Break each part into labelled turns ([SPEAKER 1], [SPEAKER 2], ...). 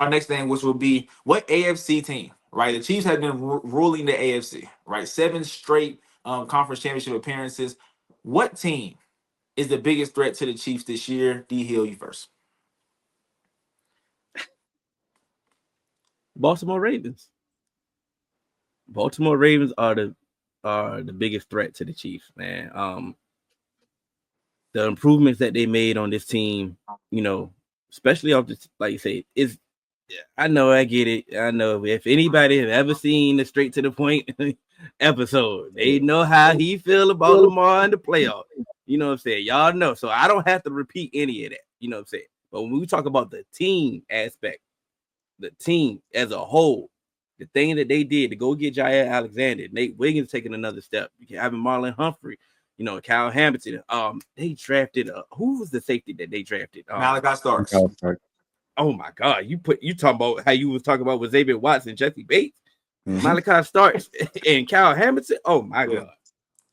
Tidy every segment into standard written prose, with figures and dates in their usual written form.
[SPEAKER 1] our next thing, which will be what AFC team, right? The Chiefs have been ruling the AFC, right? 7 straight conference championship appearances. What team is the biggest threat to the Chiefs this year? D Hill, you first.
[SPEAKER 2] Baltimore Ravens. Baltimore Ravens are the biggest threat to the Chiefs, man. The improvements that they made on this team, you know, especially off this, like you say, is I know I get it. I know if anybody has ever seen the straight to the point episode, they know how he feel about Lamar in the playoff. You know what I'm saying? Y'all know. So I don't have to repeat any of that. You know what I'm saying? But when we talk about the team aspect, the team as a whole, the thing that they did to go get Jair Alexander, Nate Wiggins taking another step, having Marlon Humphrey, you know, Kyle Hamilton. They drafted who was the safety that they drafted?
[SPEAKER 1] Malachi Starks.
[SPEAKER 2] Oh my God, you talking about how you was talking about with Xavier Watson, Jesse Bates,
[SPEAKER 3] Mhm.
[SPEAKER 2] Malachi Starks, and Kyle Hamilton. Oh my God,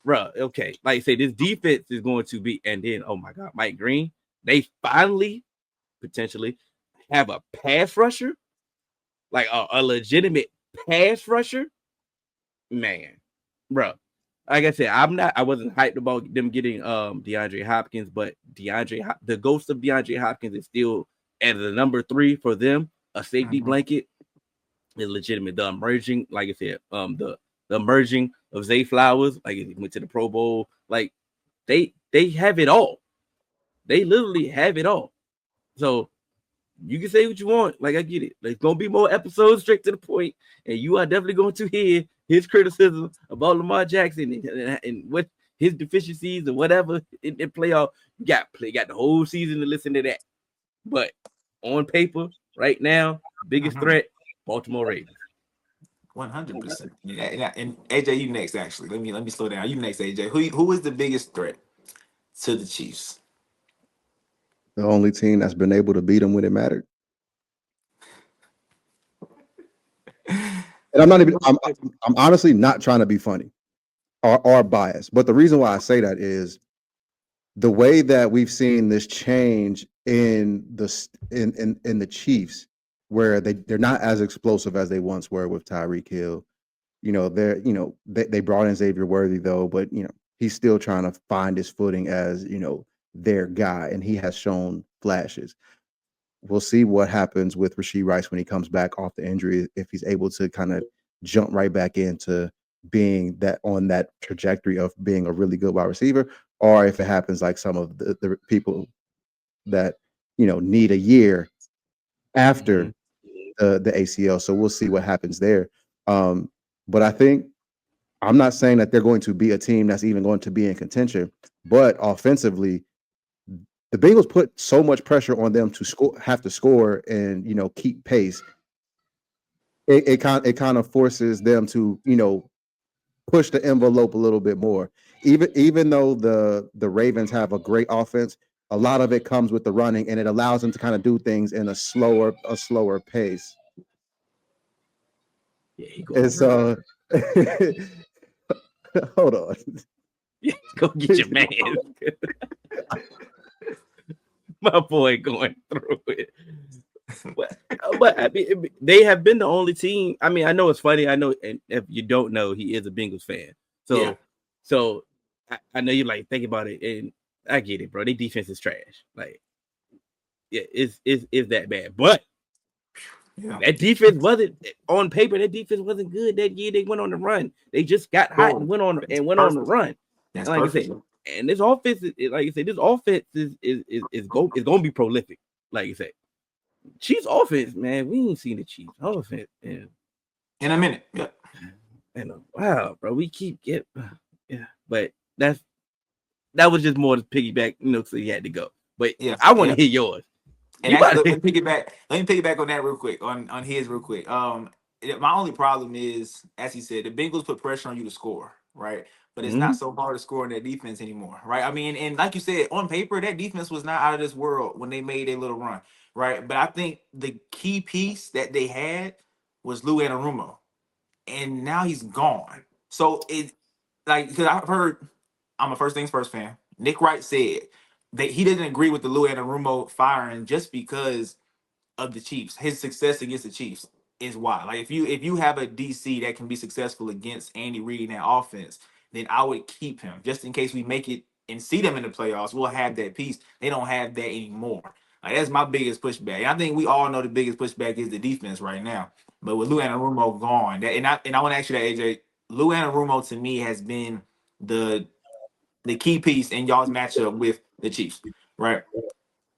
[SPEAKER 2] bro. Okay, like I say, this defense is going to be, and then oh my God, Mike Green. They finally potentially have a pass rusher, like a legitimate pass rusher, man, bro. Like I said, I wasn't hyped about them getting DeAndre Hopkins, but the ghost of DeAndre Hopkins is still as the number 3 for them, a safety blanket is legitimate. The emerging, like I said, the emerging of Zay Flowers, like he went to the Pro Bowl, like they have it all. They literally have it all. So you can say what you want. Like I get it. There's gonna be more episodes straight to the point, and you are definitely going to hear his criticism about Lamar Jackson and what his deficiencies or whatever in playoff. You got the whole season to listen to that. But on paper, right now, biggest threat, Baltimore Ravens.
[SPEAKER 1] 100%. Yeah, and AJ, you next. Actually, let me slow down. You next, AJ. Who is the biggest threat to the Chiefs?
[SPEAKER 3] The only team that's been able to beat them when it mattered. And I'm not even. I'm honestly not trying to be funny or biased, but the reason why I say that is the way that we've seen this change in the Chiefs, where they're not as explosive as they once were with Tyreek Hill. You know, they brought in Xavier Worthy though, but he's still trying to find his footing as their guy, and he has shown flashes. We'll see what happens with Rashee Rice when he comes back off the injury, if he's able to kind of jump right back into being that on that trajectory of being a really good wide receiver, or if it happens like some of the people that need a year after the ACL. So we'll see what happens there. But I think I'm not saying that they're going to be a team that's even going to be in contention, but offensively, the Bengals put so much pressure on them to have to score and keep pace. It kind of forces them to push the envelope a little bit more. Even though the Ravens have a great offense, a lot of it comes with the running, and it allows them to kind of do things in a slower pace.
[SPEAKER 2] Yeah,
[SPEAKER 3] And so, hold on.
[SPEAKER 2] Yeah, go get your man. My boy going through it. But I mean, they have been the only team. I mean, I know it's funny. I know, and if you don't know, he is a Bengals fan. So I know you like think about it, and I get it, bro. Their defense is trash. Like, yeah, it's that bad. But that defense wasn't on paper. That defense wasn't good that year. They went on the run. They just got hot and went on the run.
[SPEAKER 1] That's
[SPEAKER 2] and like
[SPEAKER 1] perfect.
[SPEAKER 2] I said, and this offense, like I said, this offense is going to be prolific. Like you said. Chiefs offense, man, we ain't seen the Chiefs offense in
[SPEAKER 1] a minute. Yeah.
[SPEAKER 2] And wow, bro, we keep but that was just more to piggyback, so he had to go. But I want to hear yours.
[SPEAKER 1] And actually, let me piggyback on that real quick, on his real quick. My only problem is, as he said, the Bengals put pressure on you to score, right? But it's not so hard to score in their defense anymore, right? I mean, and like you said, on paper, that defense was not out of this world when they made a little run, right? But I think the key piece that they had was Lou Anarumo, and now he's gone. So because I've heard, I'm a first things first fan. Nick Wright said that he didn't agree with the Lou Anarumo firing just because of the Chiefs. His success against the Chiefs is why. Like if you have a DC that can be successful against Andy Reid in that offense, then I would keep him just in case we make it and see them in the playoffs. We'll have that piece. They don't have that anymore. Like that's my biggest pushback. And I think we all know the biggest pushback is the defense right now. But with Lou Anarumo gone, and I want to ask you that, AJ. Lou Anarumo to me has been the key piece in y'all's matchup with the Chiefs, right?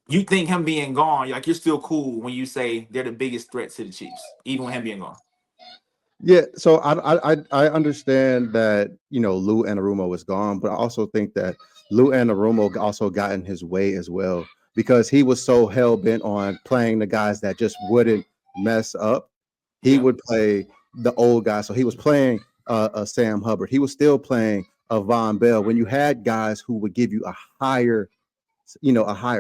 [SPEAKER 1] You think him being gone, like you're still cool when you say they're the biggest threat to the Chiefs, even with him being gone.
[SPEAKER 3] Yeah, so I understand that Lou Anarumo is gone, but I also think that Lou Anarumo also got in his way as well because he was so hell bent on playing the guys that just wouldn't mess up. He
[SPEAKER 1] Yeah.
[SPEAKER 3] would play the old guys, so he was playing Sam Hubbard. He was still playing Von Bell. When you had guys who would give you a higher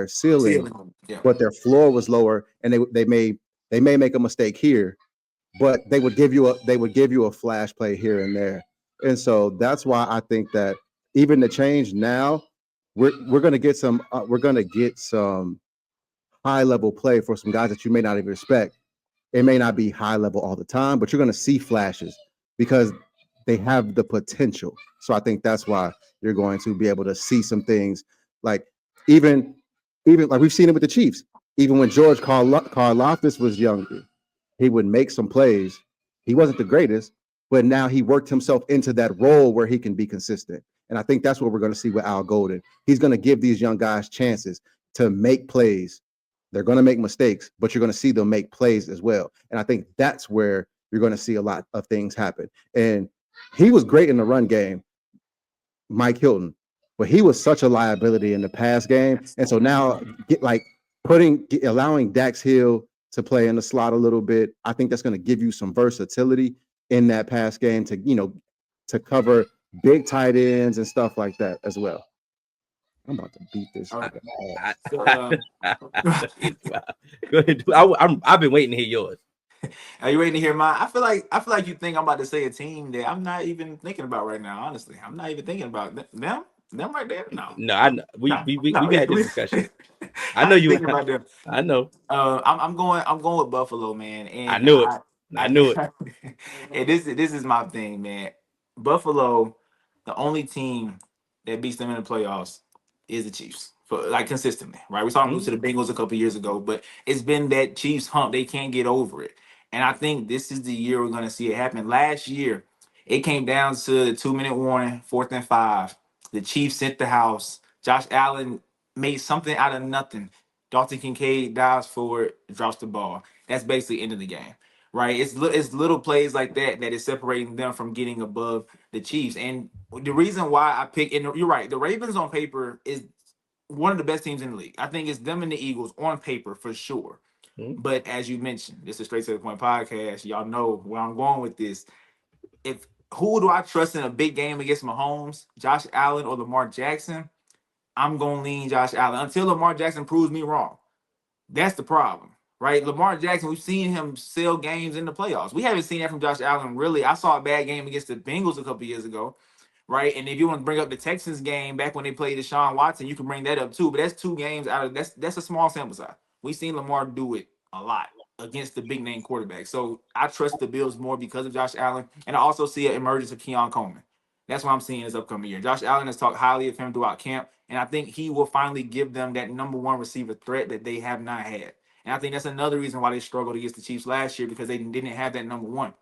[SPEAKER 3] ceiling,
[SPEAKER 1] Yeah.
[SPEAKER 3] but their floor was lower, and they may make a mistake here, but they would give you a flash play here and there. And so that's why I think that even the change now, we're gonna get some high level play for some guys that you may not even expect. It may not be high level all the time, but you're gonna see flashes because they have the potential. So I think that's why you're going to be able to see some things like even even like we've seen it with the Chiefs. Even when George Karlaftis was younger, he would make some plays. He wasn't the greatest, but now he worked himself into that role where he can be consistent. And I think that's what we're going to see with Al Golden. He's going to give these young guys chances to make plays. They're going to make mistakes, but you're going to see them make plays as well. And I think that's where you're going to see a lot of things happen. And he was great in the run game, Mike Hilton, but he was such a liability in the pass game. And so now allowing Dax Hill to play in the slot a little bit, I think that's going to give you some versatility in that pass game to cover big tight ends and stuff like that as well. I'm about to beat this.
[SPEAKER 1] All right.
[SPEAKER 2] Go
[SPEAKER 1] So,
[SPEAKER 2] ahead. I've been waiting to hear yours.
[SPEAKER 1] are you ready to hear mine? I feel like you think I'm about to say a team that I'm not even thinking about right now. Honestly, I'm not even thinking about them. Them right there. No,
[SPEAKER 2] No, I know.
[SPEAKER 1] no,
[SPEAKER 2] We've had this
[SPEAKER 1] we-
[SPEAKER 2] discussion. I
[SPEAKER 1] I
[SPEAKER 2] know
[SPEAKER 1] ain't
[SPEAKER 2] you.
[SPEAKER 1] thinking about them.
[SPEAKER 2] I know.
[SPEAKER 1] I'm going with Buffalo, man,
[SPEAKER 2] I
[SPEAKER 1] and
[SPEAKER 2] knew it. I knew it.
[SPEAKER 1] and this is my thing, man. Buffalo, the only team that beats them in the playoffs is the Chiefs, for like consistently, right? We saw them lose to the Bengals a couple years ago, but it's been that Chiefs hump. They can't get over it, and I think this is the year we're gonna see it happen. Last year, it came down to the 2 minute warning, 4th and 5. The Chiefs sent the house. Josh Allen made something out of nothing. Dalton Kincaid dives forward, drops the ball. That's basically end of the game, right? It's little plays like that that is separating them from getting above the Chiefs. And the reason why I pick, and you're right, the Ravens on paper is one of the best teams in the league. I think it's them and the Eagles on paper for sure.
[SPEAKER 2] Mhm.
[SPEAKER 1] But as you mentioned, this is Straight to the Point podcast. Y'all know where I'm going with this. If Who do I trust in a big game against Mahomes, Josh Allen or Lamar Jackson? I'm gonna lean Josh Allen until Lamar Jackson proves me wrong. That's the problem, right? Lamar Jackson, we've seen him sell games in the playoffs. We haven't seen that from Josh Allen, really. I saw a bad game against the Bengals a couple years ago, right? And if you want to bring up the Texans game back when they played Deshaun Watson, you can bring that up too. But that's 2 games out of that's a small sample size. We've seen Lamar do it a lot against the big name quarterback. So I trust the Bills more because of Josh Allen, and I also see an emergence of Keon Coleman. That's what I'm seeing this upcoming year. Josh Allen has talked highly of him throughout camp, and I think he will finally give them that number one receiver threat that they have not had. And I think that's another reason why they struggled against the Chiefs last year because they didn't have that number one.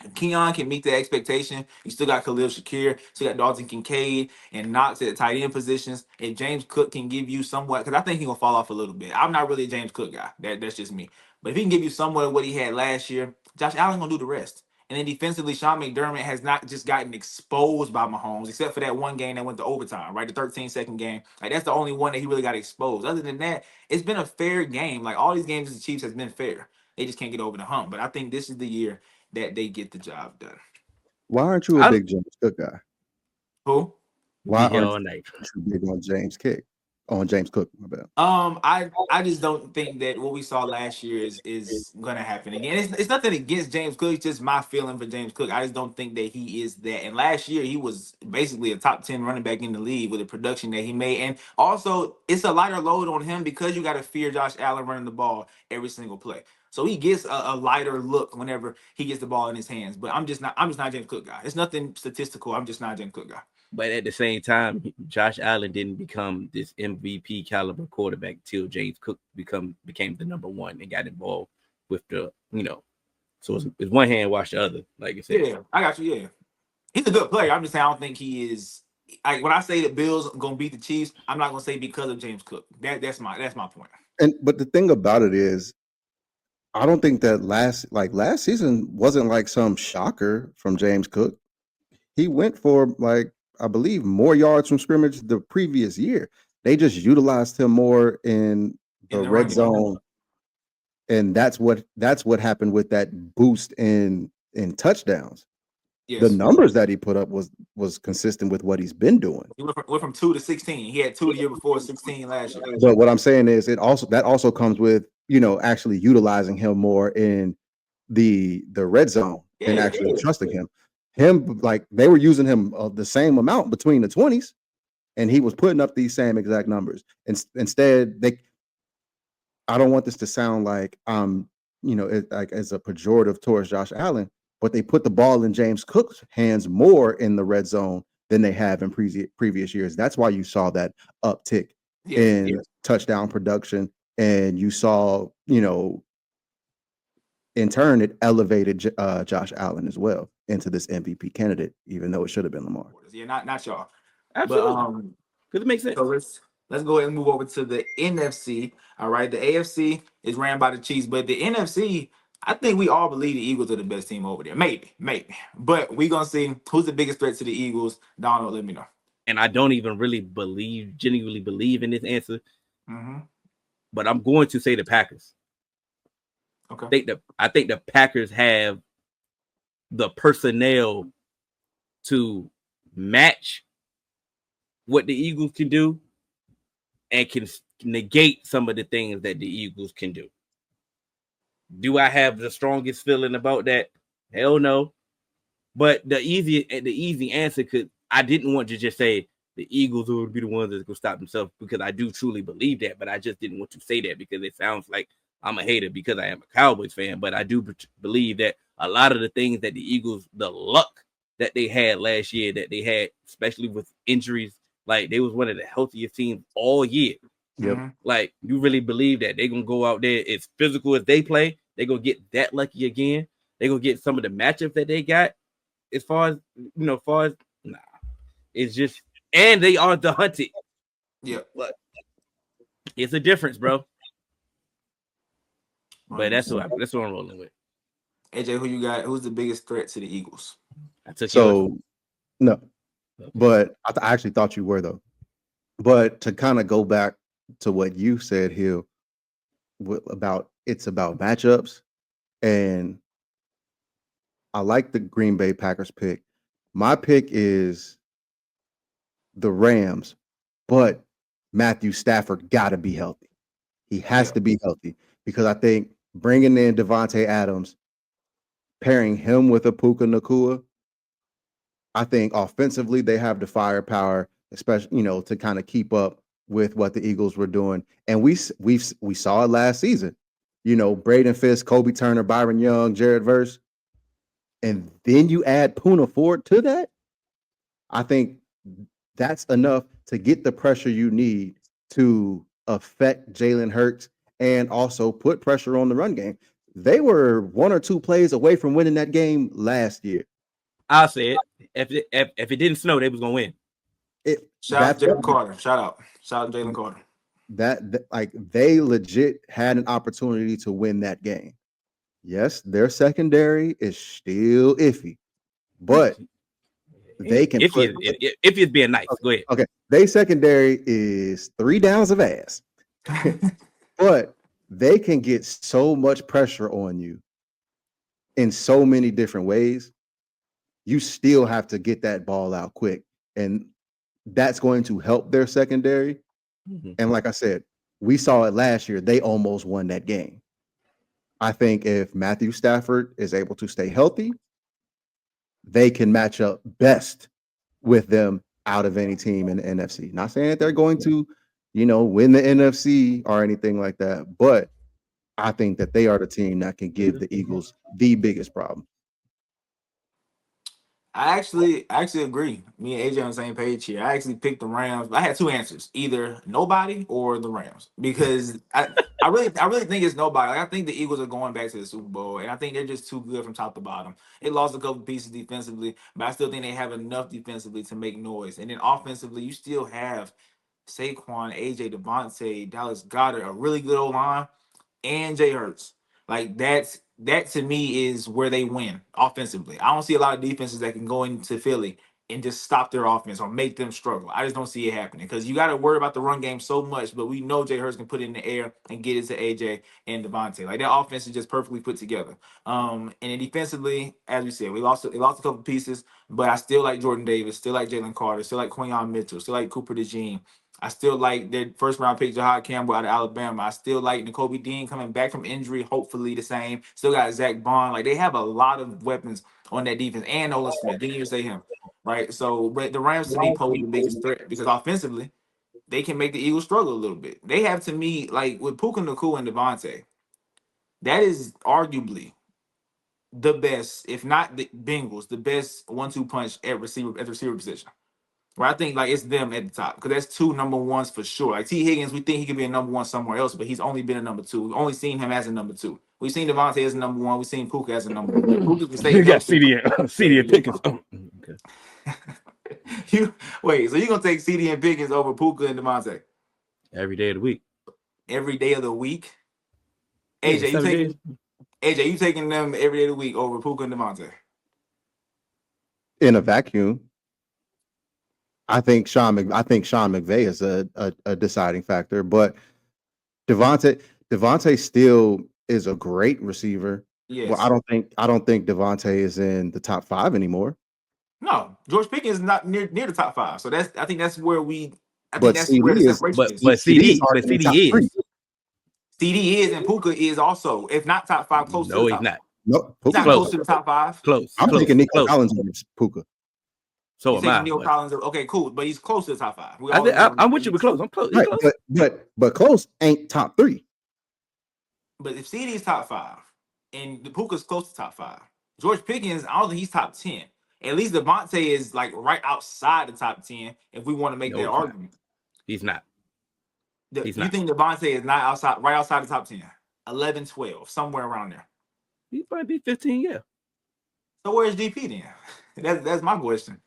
[SPEAKER 1] If Keon can meet the expectation, you still got Khalil Shakir, still got Dalton Kincaid and Knox at the tight end positions. If James Cook can give you somewhat, because I think he's gonna fall off a little bit. I'm not really a James Cook guy. That's just me. But if he can give you somewhat of what he had last year, Josh Allen gonna do the rest. And then defensively, Sean McDermott has not just gotten exposed by Mahomes, except for that one game that went to overtime, right? The 13-second game. Like that's the only one that he really got exposed. Other than that, it's been a fair game. Like all these games the Chiefs has been fair. They just can't get over the hump. But I think this is the year that they get the job done.
[SPEAKER 3] Why aren't you a
[SPEAKER 2] I
[SPEAKER 3] big James Cook guy?
[SPEAKER 1] Who?
[SPEAKER 2] will be
[SPEAKER 3] Why
[SPEAKER 2] here
[SPEAKER 3] aren't
[SPEAKER 2] all night.
[SPEAKER 3] you big on James Kick? on James Cook. My bad.
[SPEAKER 1] I just don't think that what we saw last year is gonna happen again. It's nothing against James Cook. It's just my feeling for James Cook. I just don't think that he is that. And last year he was basically a top 10 running back in the league with the production that he made. And also it's a lighter load on him because you got to fear Josh Allen running the ball every single play. So he gets a lighter look whenever he gets the ball in his hands. But I'm just not a James Cook guy. It's nothing statistical. I'm just not a James Cook guy.
[SPEAKER 2] But at the same time, Josh Allen didn't become this MVP caliber quarterback till James Cook became the number one and got involved with the, so it's one hand wash the other, like you said.
[SPEAKER 1] Yeah, I got you. Yeah, he's a good player. I'm just saying I don't think he is. Like when I say the Bills gonna beat the Chiefs, I'm not gonna say because of James Cook. That's my point.
[SPEAKER 3] But the thing about it is, I don't think that last season wasn't like some shocker from James Cook. He went for I believe more yards from scrimmage the previous year. They just utilized him more in the red zone, and that's what happened with that boost in touchdowns. Yes. The numbers that he put up was consistent with what he's been doing.
[SPEAKER 1] He went from 2 to 16. He had 2 the year before, 16 last year.
[SPEAKER 3] But what I'm saying is, that also comes with actually utilizing him more in the red zone and actually trusting him. Like they were using him the same amount between the 20s, and he was putting up these same exact numbers. Instead, I don't want this to sound like as a pejorative towards Josh Allen, but they put the ball in James Cook's hands more in the red zone than they have in previous years. That's why you saw that uptick in touchdown production, and you saw, in turn, it elevated Josh Allen as well into this MVP candidate, even though it should have been Lamar.
[SPEAKER 1] Yeah, not y'all.
[SPEAKER 2] Absolutely. Because it makes sense.
[SPEAKER 1] So let's go ahead and move over to the NFC. All right, the AFC is ran by the Chiefs, but the NFC, I think we all believe the Eagles are the best team over there. Maybe. But we're going to see who's the biggest threat to the Eagles. Donald, let me know.
[SPEAKER 2] And I don't even really genuinely believe in this answer. Mm-hmm. But I'm going to say the Packers. Okay. I think the Packers have the personnel to match what the Eagles can do and can negate some of the things that the Eagles can do. Do I have the strongest feeling about that? Hell no. But the easy answer I didn't want to just say the Eagles would be the ones that's going to stop themselves, because I do truly believe that, but I just didn't want to say that because it sounds like I'm a hater because I am a Cowboys fan. But I do believe that a lot of the things that the Eagles, the luck that they had last year, that they had, especially with injuries, like they was one of the healthiest teams all year.
[SPEAKER 3] Yep.
[SPEAKER 2] Like, you really believe that they're going to go out there as physical as they play, they're going to get that lucky again. They're going to get some of the matchups that they got as far as, nah. It's just, and they are the hunted.
[SPEAKER 1] Yeah.
[SPEAKER 2] But it's a difference, bro. But that's what I'm rolling with.
[SPEAKER 1] AJ, who you got? Who's the biggest threat to the Eagles?
[SPEAKER 3] No. But I actually thought you were, though. But to kind of go back to what you said, Hill, about matchups, and I like the Green Bay Packers pick. My pick is the Rams, but Matthew Stafford got to be healthy. He has to be healthy, because I think bringing in Devontae Adams, pairing him with Puka Nacua, I think offensively they have the firepower, especially to kind of keep up with what the Eagles were doing. And we saw it last season. Braden Fisk, Kobe Turner, Byron Young, Jared Verse, and then you add Poona Ford to that. I think that's enough to get the pressure you need to affect Jalen Hurts and also put pressure on the run game. They were 1 or 2 plays away from winning that game last year.
[SPEAKER 2] I'll say it. If it didn't snow, they was gonna win.
[SPEAKER 1] Shout out Jalen Carter. Shout out Jalen Carter.
[SPEAKER 3] That they legit had an opportunity to win that game. Yes, their secondary is still iffy, but they can.
[SPEAKER 2] If it's being nice,
[SPEAKER 3] okay,
[SPEAKER 2] go ahead.
[SPEAKER 3] Okay, they secondary is 3 downs of ass, but they can get so much pressure on you in so many different ways. You still have to get that ball out quick, and that's going to help their secondary. And like I said, we saw it last year. They almost won that game. I think if Matthew Stafford is able to stay healthy, they can match up best with them out of any team in the NFC. Not saying that they're going to, win the NFC or anything like that, but I think that they are the team that can give the Eagles the biggest problem.
[SPEAKER 1] I actually agree. Me and AJ on the same page here. I actually picked the Rams. I had two answers: either nobody or the Rams, because I really think it's nobody. Like, I think the Eagles are going back to the Super Bowl, and I think they're just too good from top to bottom. They lost a couple pieces defensively, but I still think they have enough defensively to make noise. And then offensively, you still have Saquon, AJ, Devontae, Dallas Goddard, a really good O line, and Jay Hurts. Like that to me is where they win offensively. I don't see a lot of defenses that can go into Philly and just stop their offense or make them struggle. I just don't see it happening because you got to worry about the run game so much. But we know Jay Hurts can put it in the air and get it to AJ and Devontae. Like that offense is just perfectly put together. And then defensively, as we said, they lost a couple pieces, but I still like Jordan Davis, still like Jalen Carter, still like Quinyon Mitchell, still like Cooper DeJean. I still like their first round pick, Jahad Campbell out of Alabama. I still like N'Kobe Dean coming back from injury, hopefully the same. Still got Zach Bond. Like they have a lot of weapons on that defense, and Nolan Smith. Didn't even say him, right? So, but the Rams to me pose the biggest threat because offensively they can make the Eagles struggle a little bit. They have to me like with Puka Nacua and Devontae. That is arguably the best, if not the Bengals, the best 1-2 punch at the receiver position. Where I think like it's them at the top because that's two number ones for sure. Like T Higgins, we think he could be a number one somewhere else, but he's only been a number two. We've only seen him as a number two. We've seen Devontae as a number one. We've seen Puka as a number one. If Puka can stay
[SPEAKER 2] You got
[SPEAKER 1] healthy,
[SPEAKER 2] CD and Pickens. Okay.
[SPEAKER 1] you wait. So you're gonna take CD and Pickens over Puka and Devontae
[SPEAKER 2] Every day of the week.
[SPEAKER 1] every day of the week?
[SPEAKER 2] Yeah,
[SPEAKER 1] AJ, you taking them every day of the week over Puka and Devontae?
[SPEAKER 3] In a vacuum, I think Sean McVay is a deciding factor, but Devontae still is a great receiver.
[SPEAKER 1] Yes.
[SPEAKER 3] Well, I don't think Devontae is in the top 5 anymore.
[SPEAKER 1] No, George Pickens is not near the top 5. So I think that's where the
[SPEAKER 3] CD
[SPEAKER 1] separation is.
[SPEAKER 2] But CD is.
[SPEAKER 1] CD is and Puka is also, if not top 5, close to the top.
[SPEAKER 2] No, he's not.
[SPEAKER 3] No,
[SPEAKER 1] He's not close to the top 5.
[SPEAKER 3] I'm taking Nico Collins over Puka.
[SPEAKER 2] So
[SPEAKER 1] You're taking Neil Collins. Okay, cool, but he's close to the top 5.
[SPEAKER 2] I'm with you. We're close. I'm close.
[SPEAKER 3] Right,
[SPEAKER 2] close.
[SPEAKER 3] But close ain't top 3.
[SPEAKER 1] But if CD is top 5 and the Puka's close to top 5, George Pickens, I don't think he's top 10. At least Devontae is like right outside the top 10. If we want to make that argument,
[SPEAKER 2] he's not.
[SPEAKER 1] You think Devontae is not right outside the top 10? 11, 12, somewhere around there.
[SPEAKER 2] He might be 15, yeah.
[SPEAKER 1] So where's GP then? That's my question.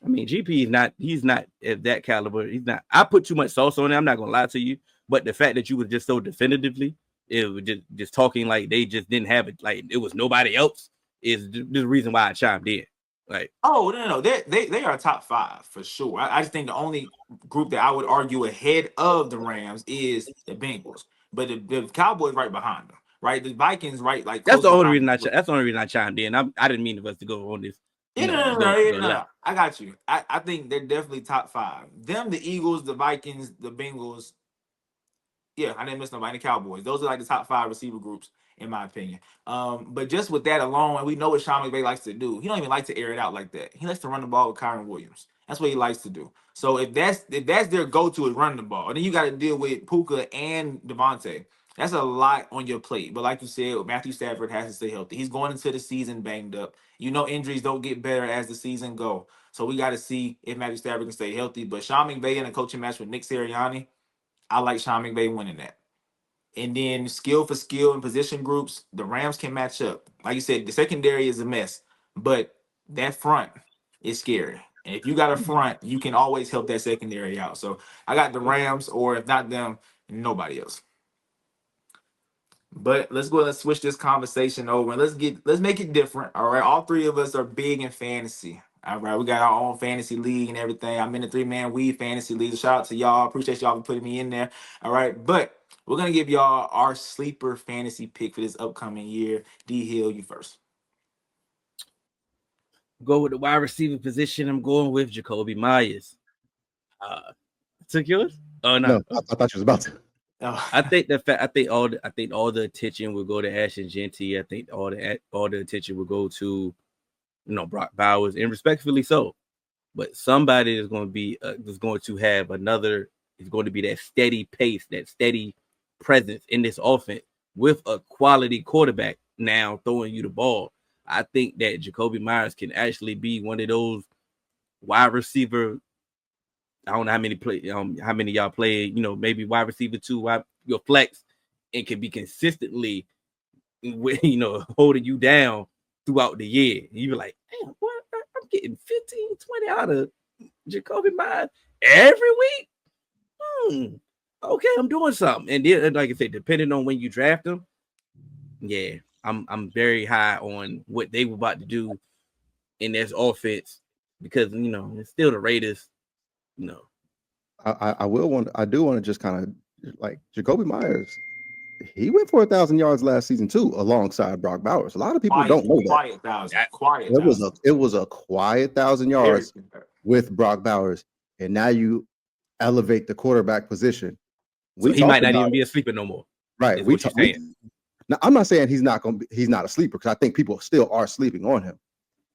[SPEAKER 2] I mean, GP is not. He's not at that caliber. He's not. I put too much sauce on it. I'm not gonna lie to you. But the fact that you were just so definitively, it was just talking like they just didn't have it, like it was nobody else, is the reason why I chimed in. Like,
[SPEAKER 1] oh no, they are top 5 for sure. I just think the only group that I would argue ahead of the Rams is the Bengals, but the Cowboys right behind them, right? The Vikings right like
[SPEAKER 2] that's the only reason I chimed in. I didn't mean for us to go on this.
[SPEAKER 1] No. I got you. I think they're definitely top 5. Them, the Eagles, the Vikings, the Bengals. Yeah, I didn't miss nobody. The Cowboys. Those are like the top 5 receiver groups, in my opinion. But just with that alone, and we know what Sean McVay likes to do. He don't even like to air it out like that. He likes to run the ball with Kyron Williams. That's what he likes to do. So if that's their go-to is running the ball, and then you got to deal with Puka and Devontae. That's a lot on your plate. But like you said, Matthew Stafford has to stay healthy. He's going into the season banged up. You know, injuries don't get better as the season go. So we got to see if Matthew Stafford can stay healthy. But Sean McVay in a coaching match with Nick Sirianni, I like Sean McVay winning that. And then skill for skill and position groups, the Rams can match up. Like you said, the secondary is a mess, but that front is scary. And if you got a front, you can always help that secondary out. So I got the Rams, or if not them, nobody else. But let's switch this conversation over and let's make it different. All right. All 3 of us are big in fantasy. All right. We got our own fantasy league and everything. I'm in the 3-man weed fantasy league. Shout out to y'all. Appreciate y'all for putting me in there. All right. But we're gonna give y'all our sleeper fantasy pick for this upcoming year. D Hill, you first.
[SPEAKER 2] Go with the wide receiver position. I'm going with Jacoby Myers. I took yours? Oh
[SPEAKER 3] No,
[SPEAKER 2] no.
[SPEAKER 3] I thought you was about to.
[SPEAKER 1] Oh.
[SPEAKER 2] I think all the attention will go to Ashton Genty. I think all the attention will go to Brock Bowers, and respectfully so. But somebody is going to be is going to have another. Is going to be that steady pace, that steady presence in this offense with a quality quarterback now throwing you the ball. I think that Jacoby Myers can actually be one of those wide receiver. I don't know how many y'all play, maybe wide receiver 2, your flex, and can be consistently, holding you down throughout the year. And you be like, damn, what? I'm getting 15, 20 out of Jacoby Myers every week. Okay, I'm doing something. And then, like I said, depending on when you draft them, yeah, I'm very high on what they were about to do in this offense because it's still the Raiders.
[SPEAKER 3] I do want to just kind of like Jacoby Myers. He went for 1,000 yards last season too, alongside Brock Bowers. A lot of people don't know that.
[SPEAKER 1] Quiet thousand.
[SPEAKER 3] It was a quiet 1,000 yards with Brock Bowers, and now you elevate the quarterback position.
[SPEAKER 2] So he might not even be a sleeper no more.
[SPEAKER 3] Right. Now, I'm not saying he's not a sleeper because I think people still are sleeping on him.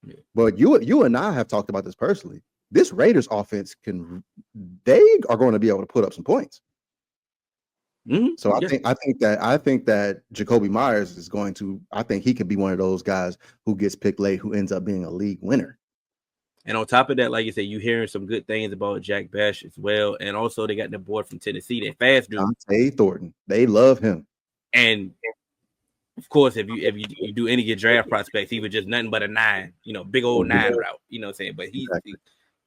[SPEAKER 3] Yeah. But you and I have talked about this personally. This Raiders offense they are going to be able to put up some points. Mm-hmm. So I think that Jacoby Myers is going to. I think he could be one of those guys who gets picked late, who ends up being a league winner.
[SPEAKER 2] And on top of that, like you said, you hearing some good things about Jack Bess as well, and also they got the boy from Tennessee, that fast dude,
[SPEAKER 3] Dante Thornton. They love him.
[SPEAKER 2] And of course, if you do any of your draft prospects, he was just nothing but a 9, big old 9 route. You know what I'm saying? But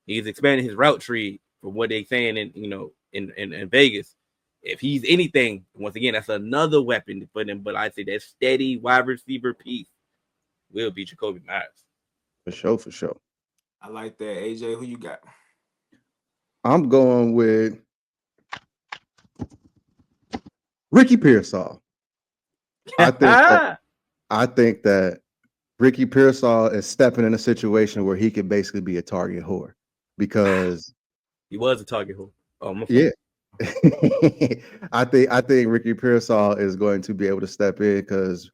[SPEAKER 2] he's expanding his route tree from what they're saying in Vegas. If he's anything, once again, that's another weapon for them. But I'd say that steady wide receiver piece will be Jacoby Myers.
[SPEAKER 3] For sure.
[SPEAKER 1] I like that. AJ, who you got?
[SPEAKER 3] I'm going with Ricky Pearsall. I think that Ricky Pearsall is stepping in a situation where he could basically be a target whore because
[SPEAKER 2] he was a target whore. Oh, my
[SPEAKER 3] yeah. I think Ricky Pearsall is going to be able to step in because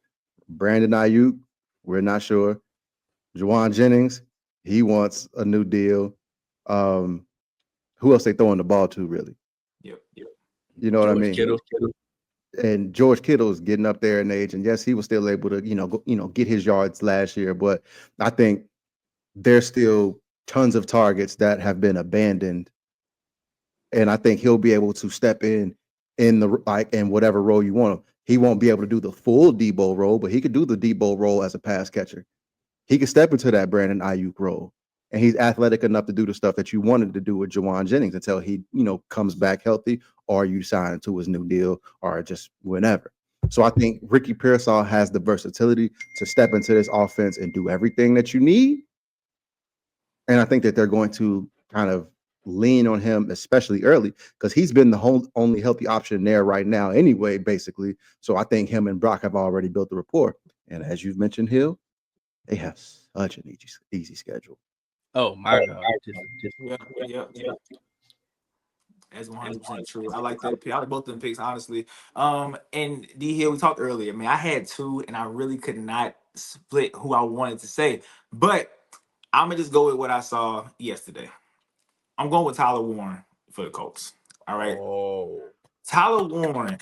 [SPEAKER 3] Brandon Ayuk, we're not sure. Juwan Jennings, he wants a new deal. Who else they throwing the ball to, really?
[SPEAKER 1] Yep.
[SPEAKER 3] You know what I mean?
[SPEAKER 2] Kittle.
[SPEAKER 3] And George Kittle is getting up there in age, and yes, he was still able to, get his yards last year. But I think there's still tons of targets that have been abandoned, and I think he'll be able to step in whatever role you want him. He won't be able to do the full Debo role, but he could do the Debo role as a pass catcher. He could step into that Brandon Ayuk role, and he's athletic enough to do the stuff that you wanted to do with Juwan Jennings until he, comes back healthy, or you sign to his new deal, or just whenever. So I think Ricky Pearsall has the versatility to step into this offense and do everything that you need. And I think that they're going to kind of lean on him, especially early, because he's been the only healthy option there right now anyway, basically. So I think him and Brock have already built the rapport. And as you've mentioned, Hill, they have such an easy schedule.
[SPEAKER 2] Oh my God!
[SPEAKER 1] Yeah. That's 100% true. I like that pick. I like both of them picks, honestly. And D Hill, we talked earlier. I mean, I had 2, and I really could not split who I wanted to say. But I'm gonna just go with what I saw yesterday. I'm going with Tyler Warren for the Colts. All right.
[SPEAKER 2] Oh,
[SPEAKER 1] Tyler Warren.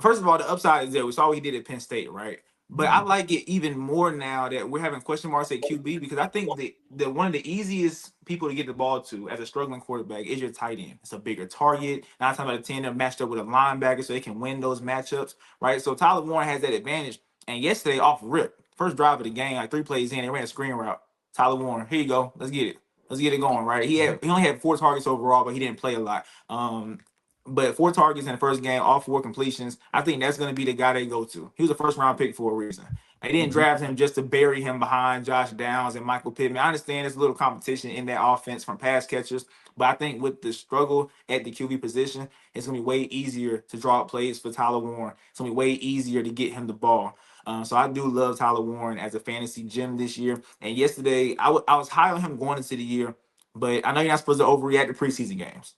[SPEAKER 1] First of all, the upside is there. We saw what he did at Penn State, right? But I like it even more now that we're having question marks at QB because I think the one of the easiest people to get the ball to as a struggling quarterback is your tight end. It's a bigger target. 9 times out of 10, they're matched up with a linebacker so they can win those matchups, right? So Tyler Warren has that advantage. And yesterday, off rip, first drive of the game, like 3 plays in, they ran a screen route. Tyler Warren, here you go. Let's get it. Let's get it going, right? He only had 4 targets overall, but he didn't play a lot. But 4 targets in the first game, all 4 completions. I think that's going to be the guy they go to. He was a first-round pick for a reason. They didn't draft him just to bury him behind Josh Downs and Michael Pittman. I understand there's a little competition in that offense from pass catchers, but I think with the struggle at the QB position, it's going to be way easier to draw up plays for Tyler Warren. It's going to be way easier to get him the ball. So I do love Tyler Warren as a fantasy gem this year. And yesterday, I was high on him going into the year, But I know you're not supposed to overreact to preseason games.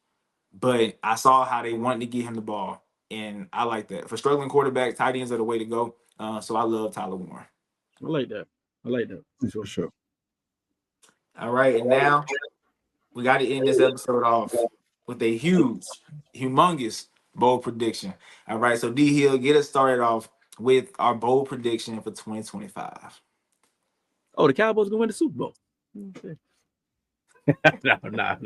[SPEAKER 1] But I saw how they wanted to get him the ball, and I like that. For struggling quarterback, tight ends are the way to go. So I love Tyler Warren.
[SPEAKER 2] I like that.
[SPEAKER 3] For sure.
[SPEAKER 1] All right, and now we got to end this episode off with a humongous bold prediction. All right, so D Hill, get us started off with our bold prediction for 2025.
[SPEAKER 2] Oh, the Cowboys gonna win the Super Bowl. Okay. No. I'm not.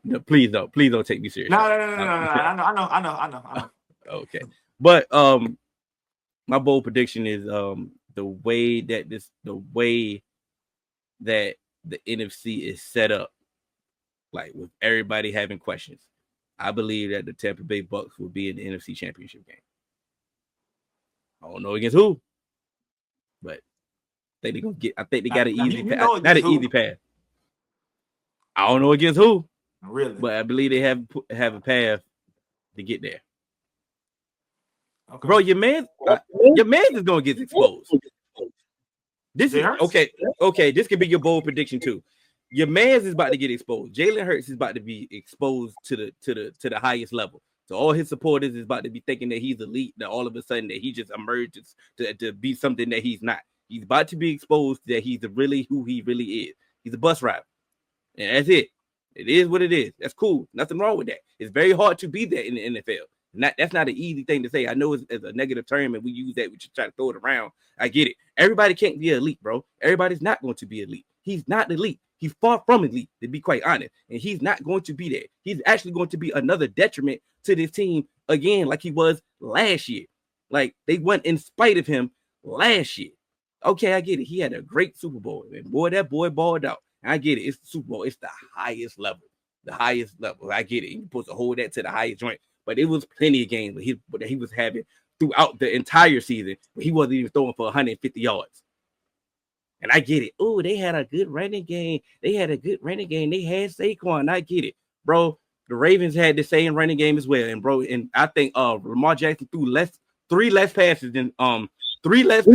[SPEAKER 2] No, please don't take me serious.
[SPEAKER 1] No. I know.
[SPEAKER 2] Okay, but my bold prediction is the way that the NFC is set up, like with everybody having questions. I believe that the Tampa Bay Bucks will be in the NFC Championship game. I don't know against who, but I think they're gonna get. I think they got an easy path. Not an easy path. I don't know against who,
[SPEAKER 1] really,
[SPEAKER 2] but I believe they have a path to get there.
[SPEAKER 1] Okay.
[SPEAKER 2] Bro, your man is gonna get exposed. This is okay. Okay, this could be your bold prediction too. Your man's is about to get exposed. Jalen Hurts is about to be exposed to the highest level. So all his supporters is about to be thinking that he's elite. That all of a sudden that he just emerges to be something that he's not. He's about to be exposed that he's really who he really is. He's a bus rider, and that's it. It is what it is. That's cool. Nothing wrong with that. It's very hard to be that in the NFL. That's not an easy thing to say. I know it's a negative term, and we use that. We just try to throw it around. I get it. Everybody can't be elite, bro. Everybody's not going to be elite. He's not elite. He's far from elite, to be quite honest. And he's not going to be there. He's actually going to be another detriment to this team again, like he was last year. Like they went in spite of him last year. Okay, I get it. He had a great Super Bowl, and boy, that boy balled out. I get it. It's the Super Bowl. It's the highest level. The highest level. I get it. You're supposed to hold that to the highest joint. But it was plenty of games that he was having throughout the entire season. But he wasn't even throwing for 150 yards. And I get it. Oh, they had a good running game. They had Saquon. I get it. Bro, the Ravens had the same running game as well. And I think Lamar Jackson threw three less passes than Hurts.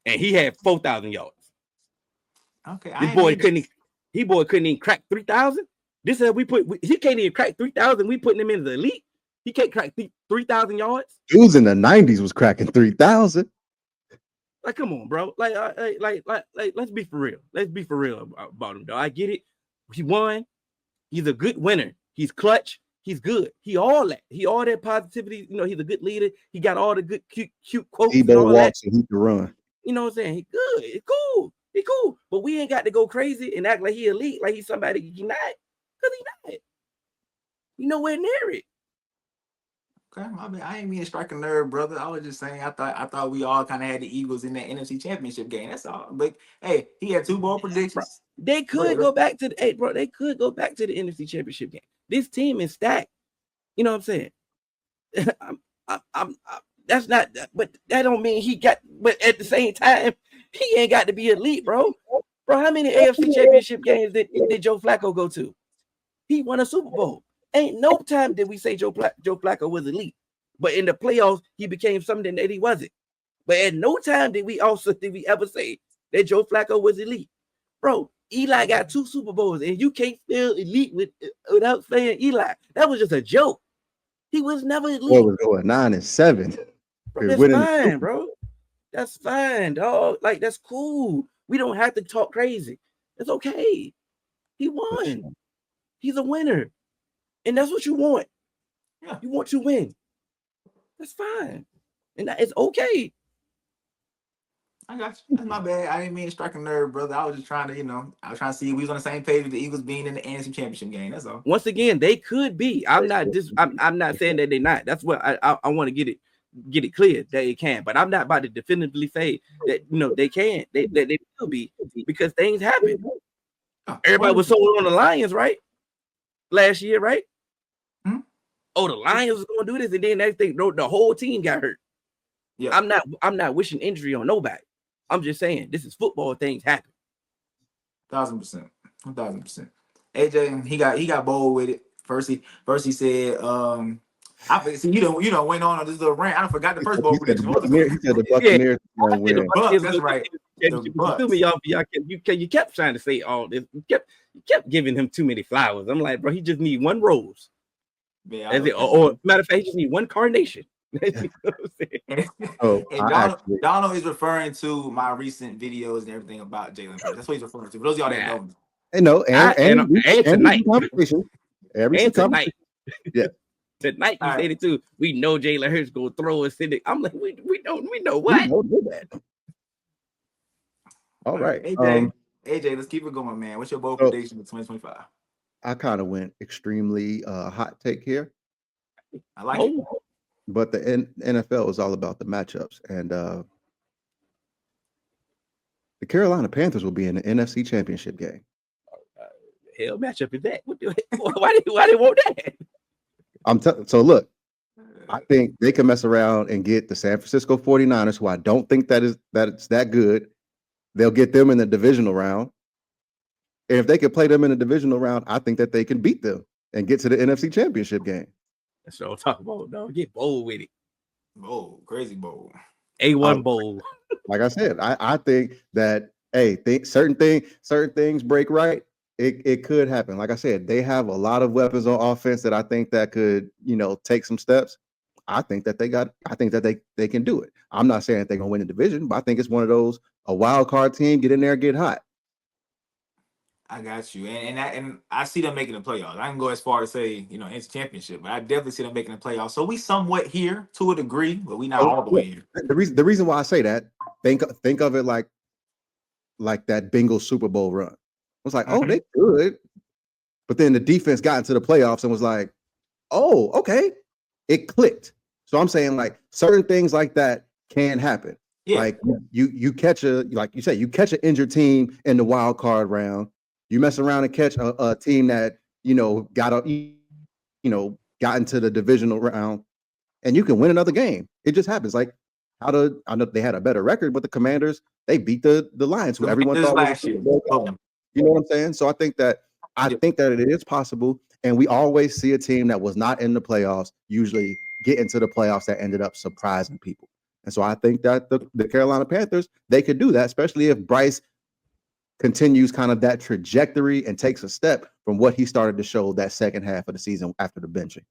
[SPEAKER 2] And he had 4,000 yards.
[SPEAKER 1] Okay.
[SPEAKER 2] This boy couldn't even crack 3,000. This is he can't even crack 3,000. We putting him in the elite. He can't crack 3,000 yards.
[SPEAKER 3] Dudes in the 90s was cracking 3,000.
[SPEAKER 2] Like, come on, bro. Like, let's be for real. Let's be for real about him, though. I get it. He won. He's a good winner. He's clutch. He's good. He all that positivity. You know, he's a good leader. He got all the good cute quotes.
[SPEAKER 3] He both walks and he can run.
[SPEAKER 2] You know what I'm saying? He good. He cool. He cool. But we ain't got to go crazy and act like he elite, like he's somebody he not. Because he not. You nowhere near it.
[SPEAKER 1] Okay, my bad. I ain't mean to strike a nerve, brother. I was just saying I thought we all kind of had the Eagles in that NFC Championship game. That's all. But hey, he had two bold predictions.
[SPEAKER 2] Bro, they could go back to the NFC Championship game. This team is stacked. You know what I'm saying? That's not, but that don't mean he got. But at the same time, he ain't got to be elite, bro. Bro, how many AFC Championship games did Joe Flacco go to? He won a Super Bowl. Ain't no time did we say Joe Flacco was elite, but in the playoffs he became something that he wasn't. But at no time did we ever say that Joe Flacco was elite, bro. Eli got 2 Super Bowls, and you can't feel elite without saying Eli. That was just a joke. He was never elite.
[SPEAKER 3] What was going 9-7?
[SPEAKER 2] Bro, that's fine, bro. That's fine, dog. Like, that's cool. We don't have to talk crazy. It's okay. He won. He's a winner. And that's what you want. Yeah. You want to win. That's fine. And it's okay.
[SPEAKER 1] I got you. That's my bad. I didn't mean to strike a nerve, brother. I was just trying to, see if we was on the same page with the Eagles being in the NFC Championship game. That's all.
[SPEAKER 2] Once again, they could be. I'm not saying that they're not. That's what I want to get it clear that it can. But I'm not about to definitively say that they can. They will be, because things happen. Everybody was sold on the Lions, right? Last year, right?
[SPEAKER 1] Hmm?
[SPEAKER 2] Oh, the Lions was going to do this, and then the whole team got hurt. Yeah, I'm not wishing injury on nobody. I'm just saying this is football. Things happen.
[SPEAKER 1] 1,000%. 1,000%. AJ, he got bold with it. First he said I see you don't went on this little rant. I forgot the first bowl
[SPEAKER 3] He said the
[SPEAKER 1] prediction. What was
[SPEAKER 3] Buccaneers. He said the Buccaneers
[SPEAKER 2] I
[SPEAKER 3] gonna
[SPEAKER 2] said the
[SPEAKER 3] win.
[SPEAKER 1] Bucks?
[SPEAKER 2] Buccaneers
[SPEAKER 1] That's
[SPEAKER 2] gonna
[SPEAKER 1] right.
[SPEAKER 2] get
[SPEAKER 1] The
[SPEAKER 2] the
[SPEAKER 1] Bucks.
[SPEAKER 2] Bucks. You kept trying to say all this. You kept giving him too many flowers. I'm like, bro, he just need one rose.
[SPEAKER 1] Yeah,
[SPEAKER 2] That's it. Or matter of fact, he just need one carnation. You know what I'm saying?
[SPEAKER 1] And Donald is referring to my recent videos and everything about Jalen Hurts. That's what he's referring to. For those of y'all that don't know.
[SPEAKER 3] You know, and
[SPEAKER 2] tonight.
[SPEAKER 3] And
[SPEAKER 2] tonight.
[SPEAKER 3] Yeah.
[SPEAKER 2] Tonight you said it too. We know Jalen Hurts go throw a Cindy. I'm like, we know what?
[SPEAKER 3] We don't do that. All right.
[SPEAKER 1] AJ, let's keep it going, man. What's your bold prediction for 2025?
[SPEAKER 3] I kind of went extremely hot take here.
[SPEAKER 1] I like it.
[SPEAKER 3] But the NFL is all about the matchups. And the Carolina Panthers will be in the NFC Championship game.
[SPEAKER 2] Hell matchup is that? Why they want that?
[SPEAKER 3] So look, I think they can mess around and get the San Francisco 49ers, who I don't think it's that good. They'll get them in the divisional round. And if they can play them in the divisional round, I think that they can beat them and get to the NFC Championship game.
[SPEAKER 2] That's what I'm talking about. No, get bold with it.
[SPEAKER 1] Bold, crazy bold.
[SPEAKER 2] A1 bold.
[SPEAKER 3] Like I said, I think that certain things break right. It could happen. Like I said, they have a lot of weapons on offense that I think that could, take some steps. I think that they can do it. I'm not saying that they're gonna win the division, but I think it's one of those, a wild card team, get in there, get hot.
[SPEAKER 1] I got you, and I see them making the playoffs. I can go as far as say, it's championship, but I definitely see them making the playoffs. So we somewhat here to a degree, but we not all the way here.
[SPEAKER 3] The reason why I say that, think of it like that Bengals Super Bowl run. It was like, oh, they good, but then the defense got into the playoffs and was like, oh, okay, it clicked. So I'm saying, like, certain things like that can happen. Yeah. Like you catch you catch an injured team in the wild card round. You mess around and catch a team that got into the divisional round, and you can win another game. It just happens. Like I know they had a better record, but the Commanders, they beat the Lions, who everyone thought was
[SPEAKER 1] last year.
[SPEAKER 3] You know what I'm saying? So I think that it is possible, and we always see a team that was not in the playoffs usually get into the playoffs that ended up surprising people. And so I think that the Carolina Panthers, they could do that, especially if Bryce continues kind of that trajectory and takes a step from what he started to show that second half of the season after the benching.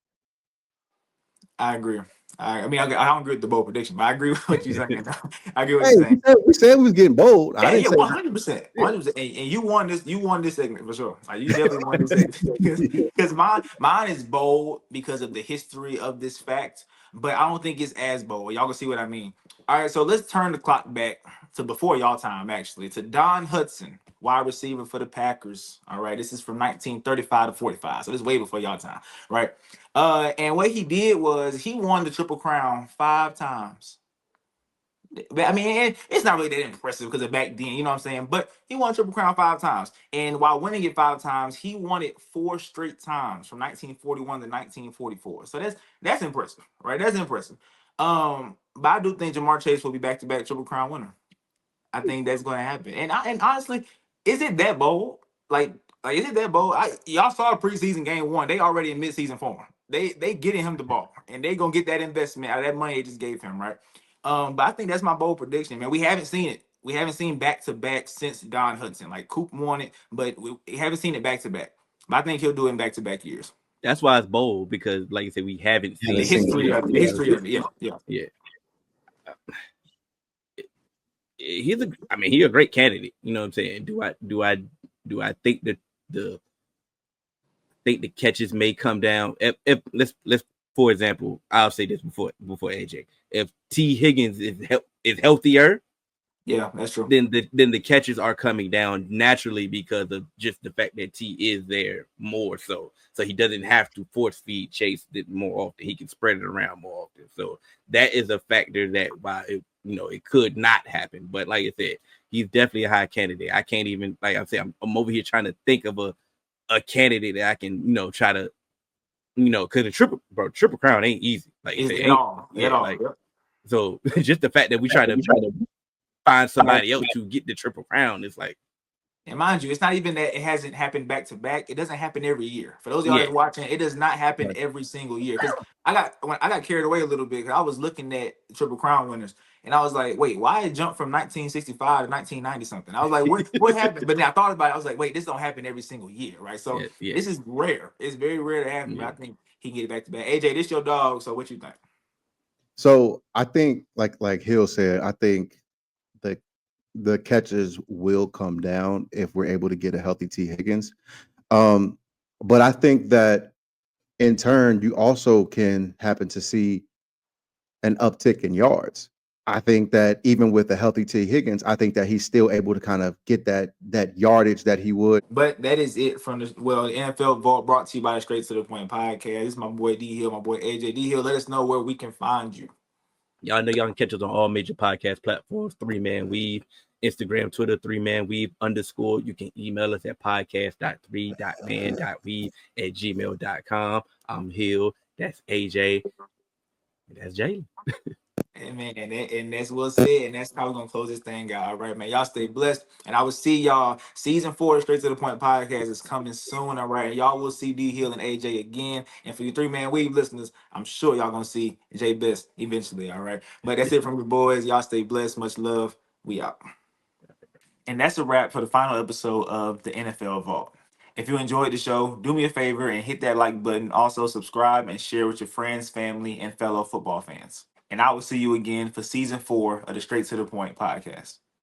[SPEAKER 1] I agree. I don't agree with the bold prediction, but I agree with what you're saying. I agree with what you're saying.
[SPEAKER 3] We said we was getting bold.
[SPEAKER 1] Yeah, 100%. 100%. And you won this. You won this segment for sure. Like, you definitely won this segment because mine is bold because of the history of this fact, but I don't think it's as bold. Y'all can see what I mean. All right, so let's turn the clock back to before y'all time, actually, to Don Hudson, wide receiver for the Packers. All right, this is from 1935 to 45, so this is way before y'all time, right? And what he did was he won the Triple Crown 5 times. I mean, it's not really that impressive because of back then, you know what I'm saying? But he won Triple Crown 5 times. And while winning it 5 times, he won it 4 straight times from 1941 to 1944. So that's impressive, right? That's impressive. But I do think Jamar Chase will be back-to-back Triple Crown winner. I think that's going to happen. And honestly, is it that bold? Like is it that bold? Y'all saw the preseason game 1. They already in midseason form. They getting him the ball, and they gonna get that investment out of that money they just gave him, right? But I think that's my bold prediction, man. We haven't seen it. We haven't seen back-to-back since Don Hudson. Like, Coop won it, but we haven't seen it back-to-back. But I think he'll do it in back-to-back years.
[SPEAKER 2] That's why it's bold, because, like you said, we haven't seen
[SPEAKER 1] the history of it. Yeah.
[SPEAKER 2] He's a great candidate. You know what I'm saying? Do I think that the catches may come down? If let's for example, I'll say this before AJ. If T. Higgins is healthier,
[SPEAKER 1] yeah, that's true.
[SPEAKER 2] Then the catches are coming down naturally because of just the fact that T is there more so he doesn't have to force feed Chase it more often. He can spread it around more often. So that is a factor that why it could not happen. But like I said, he's definitely a high candidate. I can't even, like I said, I'm over here trying to think of a candidate that I can try to because the triple crown ain't easy. Like
[SPEAKER 1] at all.
[SPEAKER 2] So just the fact that we try to find somebody else to get the triple crown is like,
[SPEAKER 1] And mind you, it's not even that it hasn't happened back to back. It doesn't happen every year. For those of y'all
[SPEAKER 2] Yeah.
[SPEAKER 1] that's watching, it does not happen
[SPEAKER 3] Right.
[SPEAKER 1] every single year. Because I got carried away a little bit because I was looking at the Triple Crown winners and I was like, wait, why it jumped from 1965 to 1990 something? I was like, what happened? But then I thought about it. I was like, wait, this don't happen every single year, right? So
[SPEAKER 2] Yeah, yeah,
[SPEAKER 1] this is rare. It's very rare to happen. But
[SPEAKER 2] yeah.
[SPEAKER 1] I think he can get it back to back. AJ, this your dog. So what you think?
[SPEAKER 3] So I think, like Hill said, I think the the catches will come down if we're able to get a healthy T Higgins. Um, but I think that in turn, you also can happen to see an uptick in yards. I think that even with a healthy T Higgins, I think that he's still able to kind of get that yardage that he would.
[SPEAKER 1] But that is it from the NFL Vault brought to you by the Straight to the Point podcast. This is my boy D Hill, my boy AJ. D Hill, let us know where we can find you.
[SPEAKER 2] Y'all know y'all can catch us on all major podcast platforms. 3Man Weave, Instagram, Twitter, 3Man Weave _. You can email us at podcast.3.man.weave@gmail.com. I'm Hill. That's AJ. And that's Jalen.
[SPEAKER 1] And man, and that's well said, and that's how we're gonna close this thing out. All right, man. Y'all stay blessed, and I will see y'all. Season 4 of Straight to the Point podcast is coming soon. All right, y'all will see D Hill and AJ again, and for you 3-Man Weave listeners, I'm sure y'all gonna see J Bess eventually. All right, but that's it from the boys. Y'all stay blessed. Much love. We out. And that's a wrap for the final episode of the NFL Vault. If you enjoyed the show, do me a favor and hit that like button. Also, subscribe and share with your friends, family, and fellow football fans. And I will see you again for season 4 of the Straight to the Point podcast.